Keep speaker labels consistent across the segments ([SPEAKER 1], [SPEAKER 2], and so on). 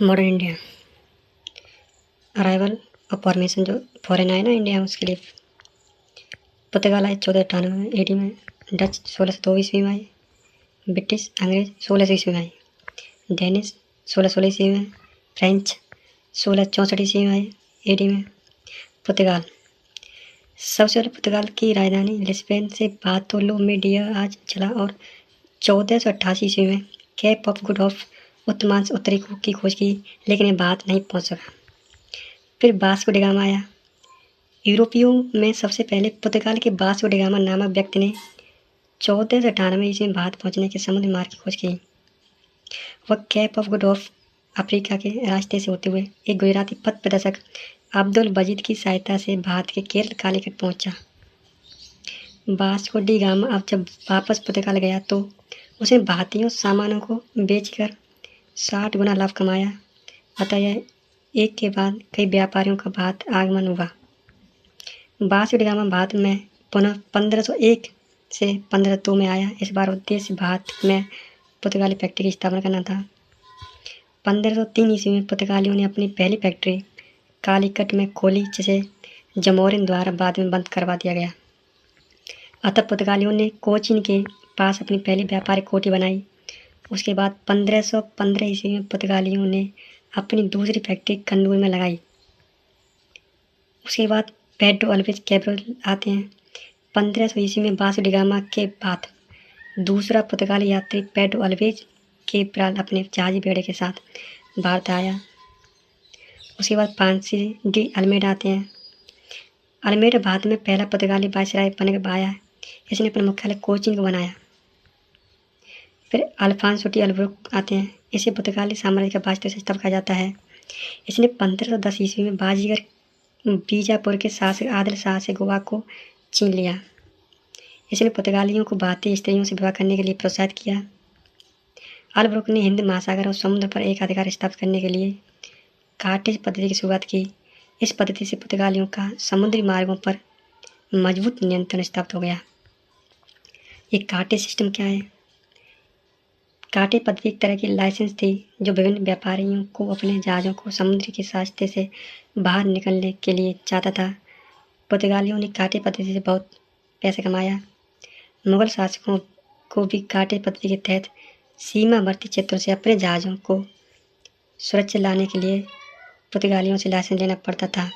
[SPEAKER 1] Modern India. Arrival और formation जो foreign आए ना इंडिया, उसके लिए पुर्तगाल आए 1498 AD में, डच 1602 ईस्वी में आए, ब्रिटिश अंग्रेज 1600 ईस्वी में आए, डेनिश 1616 ईस्वी में, फ्रेंच 1664 ईस्वी में आए AD में। पुर्तगाल सबसे पहले पुर्तगाल की राजधानी लिस्बन से बार्थोलोमेडियो आज चला और 1488 ईस्वी में केप ऑफ गुड ऑफ उत्तमांश उत्तरी की खोज की, लेकिन ये बात नहीं पहुंच सका। फिर वास्को डी गामा आया। यूरोपियों में सबसे पहले पुर्तगाल के वास्को डी गामा नामक व्यक्ति ने 1498 ईस्वी में भारत पहुंचने के समुद्री मार्ग की खोज की। वह Cape of Good of Africa के रास्ते से होते हुए एक गुजराती पथ प्रदर्शक अब्दुल बजीद की सहायता से भारत के केरल कालीकट पहुंचा। वास्को डी गामा अब जब वापस पुर्तगाल गया तो उसने भारतीयों सामानों को बेचकर 60 गुना लाभ कमाया। अतः यह एक के बाद कई व्यापारियों का भारत आगमन हुआ। वास्को डी गामा भारत में पुनः 1501 से 1502 में आया। इस बार उद्देश्य भारत में पुर्तगाली फैक्ट्री की स्थापना करना था। 1503 ईस्वी में पुर्तगालियों ने अपनी पहली फैक्ट्री कालीकट में खोली, जिसे जमोरिन द्वारा बाद में बंद करवा दिया गया। अतः पुर्तगालियों ने कोचीन के पास अपनी पहली व्यापारिक कोठी बनाई। उसके बाद 1515 ईस्वी में पुर्तगालियों ने अपनी दूसरी फैक्ट्री कन्नूर में लगाई। उसके बाद पेड्रो अल्वेज कैब्रल आते हैं। 1500 ईस्वी में वास्को डी गामा के बाद दूसरा पुर्तगाली यात्री पेड्रो अल्वेज कैब्रल अपने जहाजी बेड़े के साथ भारत आया। उसके बाद फ्रांसीसी डी अल्मेडा आते हैं। अल्मेडा भारत में पहला पुर्तगाली वायसराय बनकर आया। इसने अपना मुख्यालय कोचीन को बनाया। फिर अल्फांसो डी अल्बुकर्क आते हैं। इसे पुर्तगाली साम्राज्य का वास्तविक संस्थापक कहा जाता है। इसने 1510 ईस्वी में बाजीगर बीजापुर के शासक आदिल शाह से गोवा को छीन लिया। इसने पुर्तगालियों को भारतीय स्त्रियों से विवाह करने के लिए प्रोत्साहित किया। अल्बुकर्क ने हिंद महासागर और समुद्र पर एक अधिकार स्थापित करने के लिए कार्टेज पद्धति की शुरुआत की। इस पद्धति से पुर्तगालियों का समुद्री मार्गों पर मजबूत नियंत्रण स्थापित हो गया। ये कार्टेज सिस्टम क्या है? कार्टेज पद्धति एक तरह की लाइसेंस थी जो विभिन्न व्यापारियों को अपने जहाज़ों को समुद्र के रास्ते से बाहर निकलने के लिए चाहता था। पुर्तगालियों ने कार्टेज पद्धति से बहुत पैसे कमाया। मुगल शासकों को भी कार्टेज पद्धति के तहत सीमावर्ती क्षेत्रों से अपने जहाज़ों को सुरक्षित लाने के लिए पुर्तगालियों से लाइसेंस लेना पड़ता था।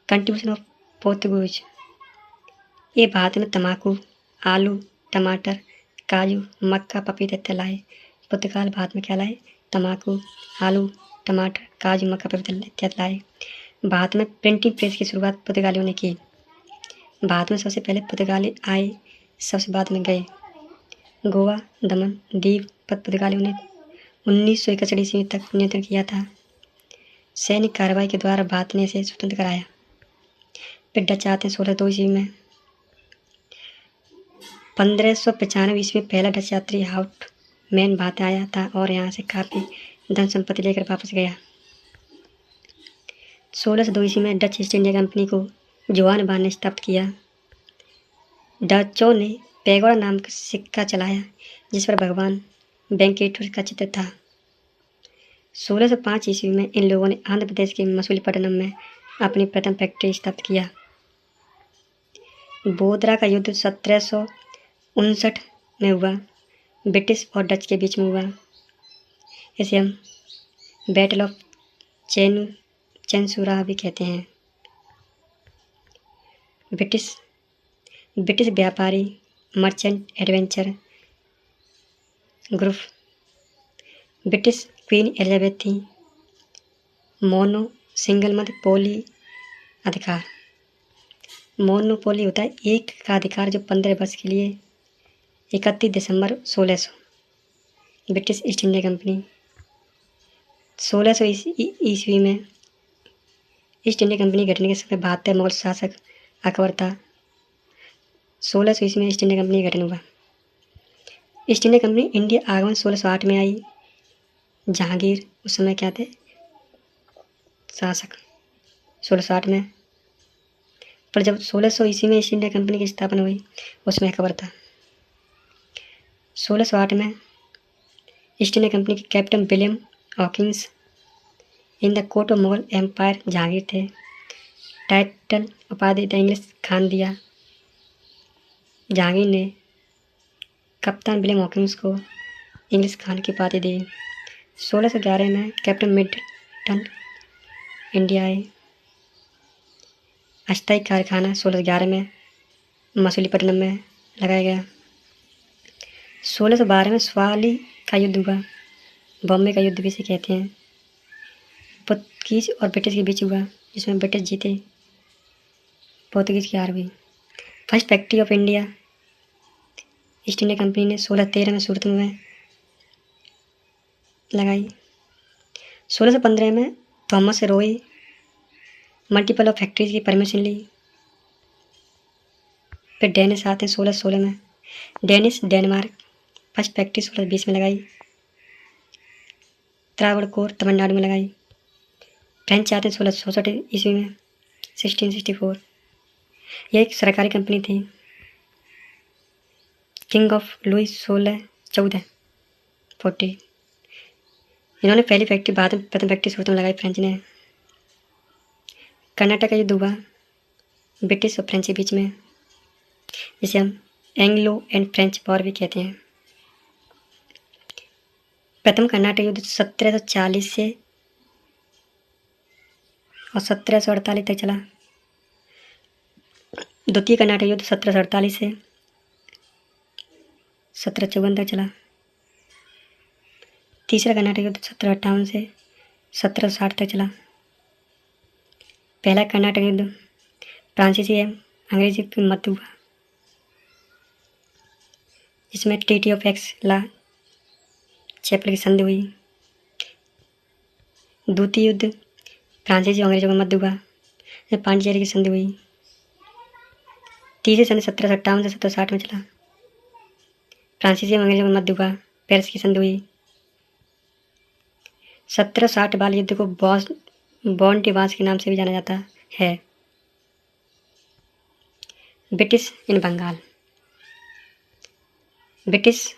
[SPEAKER 1] Contribution of Portuguese. ये भारत में तंबाकू, आलू, टमाटर, काजू, मक्का, पपीता इत्यादि लाए। पुर्तगाल भारत में क्या लाए? तंबाकू, आलू, टमाटर, काजू, मक्का, पपीता इत्यादि लाए। भारत में प्रिंटिंग प्रेस की शुरुआत पुर्तगालियों ने की। भारत में सबसे पहले पुर्तगाली आए, सबसे बाद में गए। गोवा, दमन, दीव पर पुर्तगालियों ने 1961 ईस्वी तक नियंत्रण किया था। सैनिक कार्रवाई के द्वारा भारत ने इसे स्वतंत्र कराया। फिर डच आते हैं 1602 ईस्वी में। 1595 ईस्वी में पहला डच यात्री हाउट मैन भारत आया था और यहाँ से काफ़ी धन संपत्ति लेकर वापस गया। 1602 ईस्वी में डच ईस्ट इंडिया कंपनी को जोहान बान ने स्थापित किया। डचों ने पैगोडा नाम का सिक्का चलाया जिस पर भगवान वेंकटेश्वर का चित्र था। 1605 ईस्वी में इन लोगों ने आंध्र प्रदेश के मसूलीपट्टनम में अपनी प्रथम फैक्ट्री स्थापित किया। बोदरा का युद्ध 1759 में हुआ, ब्रिटिश और डच के बीच में हुआ। इसे हम बैटल ऑफ चेनसुरा भी कहते हैं। ब्रिटिश व्यापारी merchant adventure group. British queen Elizabeth थी। मोनो सिंगल मत पोली अधिकार। मोनोपोली होता है एक का अधिकार जो 15 वर्ष के लिए। 31 दिसंबर 1600। British east India company. 1600 ईस्वी में ईस्ट इंडिया कंपनी घटने के समय भारतीय मुगल शासक अकबर था। 1600 ईस्वी में ईस्ट इंडिया कंपनी का गठन हुआ। ईस्ट इंडिया कंपनी इंडिया आगमन 1608 में आई। जहांगीर उस समय क्या थे? शासक। 1608 में। पर जब 1600 ईस्वी में ईस्ट इंडिया कंपनी की स्थापना हुई उसमें अकबर था। 1608 में ईस्ट इंडिया कंपनी के captain William Hawkins in the court of Mughal empire Jahangir थे। टाइटल उपाधि द इंग्लिश खान दिया। जहांगीर ने कप्तान विलियम हॉकिंस को इंग्लिश खान की उपाधि दी। 1611 में कैप्टन मिडलटन इंडिया आए। अस्थायी कारखाना 1611 में मसूलीपट्टनम में लगाया गया। 1612 में स्वाली का युद्ध हुआ। बॉम्बे का युद्ध भी इसे कहते हैं। पोर्तुगीज और ब्रिटिश के बीच हुआ, जिसमें ब्रिटिश जीते, पोर्तुगीज की हार हुई। First factory of India east India company ने 1613 में सूरत में लगाई। 1615 में Thomas Roy multiple of factories की परमिशन ली। फिर डेनिश आते हैं 1616 में। डेनमार्क फर्स्ट फैक्ट्री 1620 में लगाई। त्रावणकोर तमिलनाडु में लगाई। फ्रेंच आते हैं 1664 ईस्वी में, 1664। यह एक सरकारी कंपनी थी। King of Louis 1614 40। इन्होंने पहली फैक्ट्री, बाद में प्रथम फैक्ट्री सूरत में लगाई फ्रेंच ने। कर्नाटक का युद्ध हुआ ब्रिटिश और फ्रेंच के बीच में, जिसे हम एंग्लो एंड फ्रेंच वॉर भी कहते हैं। प्रथम कर्नाटक युद्ध 1740 से और 1748 तक चला। द्वितीय कर्नाटक युद्ध 1748 से 1754 तक चला। तीसरा कर्नाटक युद्ध 1758 से 1760 तक चला। पहला कर्नाटक युद्ध फ्रांसीसी एवं अंग्रेजी के मध्य हुआ, जिसमें treaty of Aix la Chapelle की संधि हुई। द्वितीय युद्ध फ्रांसीसी और अंग्रेजों के मध्य हुआ, जिसमें पांडिचेरी की संधि हुई। तीसरी संधि 1758 से 1760 में चला। फ्रांसीसी और अंग्रेजों के मध्य हुआ, पेरिस की संधि हुई। 1760 वाले युद्ध को बॉन डिवांस के नाम से भी जाना जाता है। British in Bengal. ब्रिटिश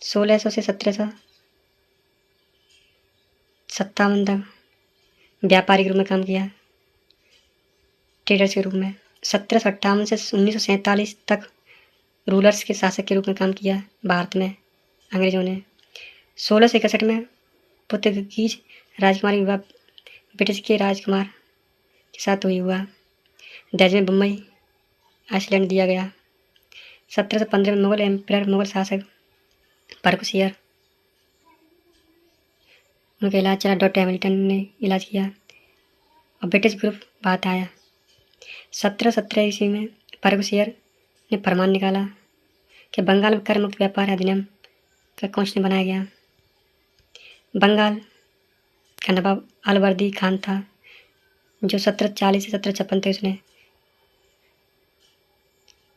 [SPEAKER 1] 1600 से 1757 तक व्यापारिक रूप में काम किया, ट्रेडर्स के रूप में। 1758 से 1947 तक रूलर्स के शासक के रूप में काम किया भारत में अंग्रेजों ने। 1661 में पुर्तगीज राजकुमारी विवाह ब्रिटिश के राजकुमार के साथ हुआ। दहेज में बम्बई आइसलैंड दिया गया। 1715 में मुगल एम्परर, मुगल शासक बर्कशायर, उनका इलाज चला। डॉक्टर हैमिल्टन ने इलाज किया और ब्रिटिश ग्रुप बात आया। 1717 ईस्वी में बर्कशायर ने फरमान निकाला कि बंगाल में कर मुक्त व्यापार अधिनियम का कॉन्स्टिट्यूशन बनाया गया। बंगाल का नवाब अलवर्दी खान था, जो 1740 से 1756 तक उसने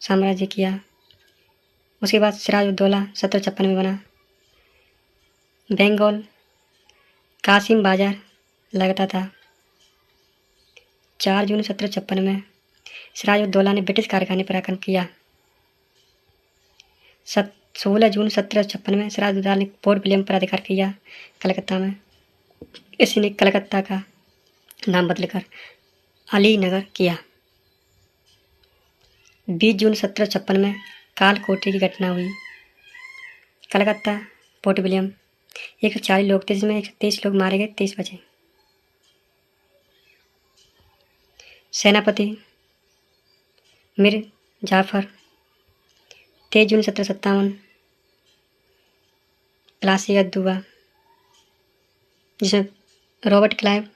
[SPEAKER 1] साम्राज्य किया। उसके बाद सिराजुद्दौला 1756 में बना। बंगाल कासिम बाजार लगता था। 4 जून 1756 में सिराजुद्दौला ने ब्रिटिश कारखाने पर आक्रमण किया। 16 जून 1756 में सिराजुद्दौला ने फोर्ट विलियम पर अधिकार किया कलकत्ता में। इसने कलकत्ता का नाम बदलकर अलीनगर किया। 20 जून 1756 में काल कोठरी की घटना हुई। कलकत्ता फोर्ट विलियम 140 लोग थे, जिसमें 123 लोग मारे गए, 23 बचे। सेनापति मीर जाफर 23 जून 1757 प्लासी का युद्ध हुआ, जिसमें रॉबर्ट क्लाइव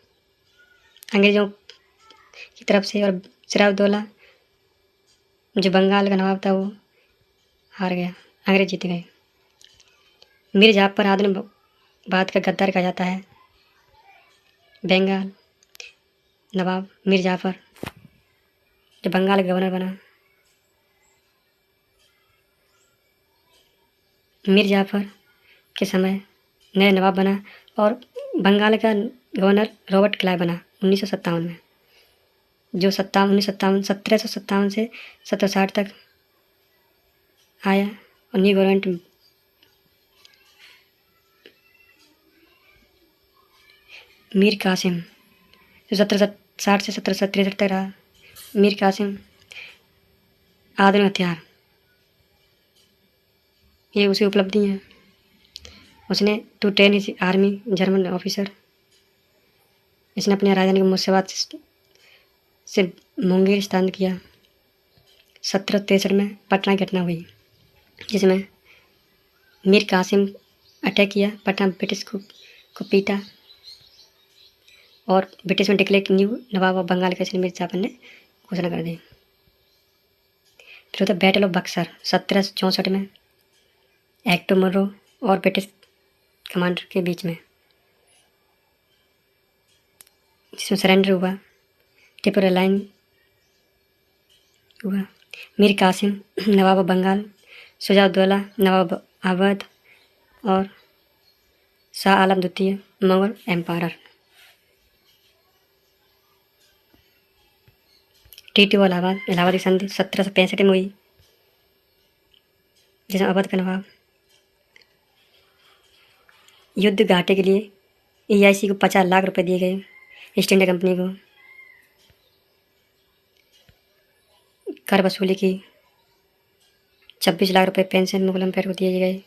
[SPEAKER 1] अंग्रेजों की तरफ से और सिराजुद्दौला जो बंगाल का नवाब था वो हार गया, अंग्रेज जीत गए। मीर जाफर आदिलाबाद का गद्दार कहा जाता है। बंगाल नवाब मीर जाफर जो बंगाल का गवर्नर बना। मीर जाफर के समय नया नवाब बना और बंगाल का गवर्नर रॉबर्ट क्लाइव बना 1957 में, जो 1757 से 1760 तक आया और न्यू गवर्नमेंट मीर कासिम जो 1760 से 1763 तक रहा। मीर कासिम आधुनिक हथियार, ये उसी उपलब्धि हैं। उसने to train is army German officer, इसने अपने राजधानी को मुर्शिदाबाद से मुंगेर स्थानांतरित किया। 1763 में पटना की घटना हुई जिसमें मीर कासिम अटैक किया, पटना ब्रिटिश को पीटा और ब्रिटिश में declare new nawab of Bengal के मीर जाफर ने घोषणा कर दी। फिर होता बैटल ऑफ बक्सर 1764 में एक्टो मर्रो और ब्रिटिश कमांडर के बीच में, जिसमें सरेंडर हुआ, त्रिपुरा लाइन हुआ। मीर कासिम नवाब ऑफ बंगाल, शुजाउद्दौला नवाब अवध और शाह आलम द्वितीय Mughal empire. Treaty of Allahabad की संधि 1765 में हुई, जिसमें अवध का नवाब युद्ध घाटे के लिए EIC को 50 लाख रुपए दिए गए। ईस्ट इंडिया कंपनी को कर वसूली की, 26 लाख रुपए पेंशन मुगल एम्पायर को दिए गए।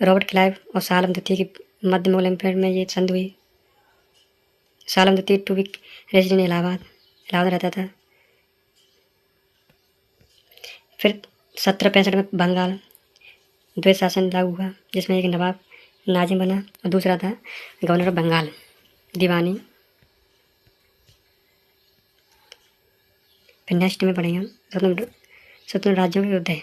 [SPEAKER 1] रॉबर्ट क्लाइव और शाह आलम द्वितीय की मध्य मुगल एम्पायर में ये संधि हुई। शाह आलम द्वितीय टू वीक रेजिडेंट इलाहाबाद रहता था। फिर 1765 में बंगाल द्वैत शासन लागू हुआ, जिसमें एक नवाब नाजिम बना और दूसरा था गवर्नर ऑफ बंगाल दीवानी। फिर नेक्स्ट में पढ़ेंगे स्वतंत्र राज्यों के युद्ध है।